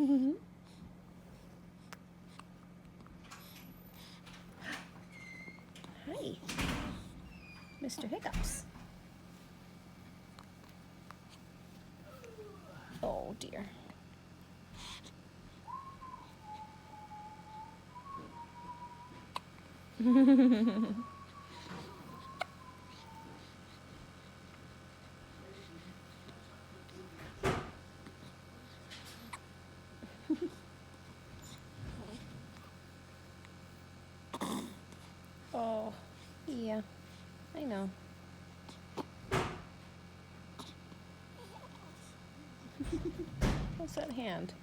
Hi, Mr. Hiccups. Oh dear. Oh, yeah, I know. How's that hand?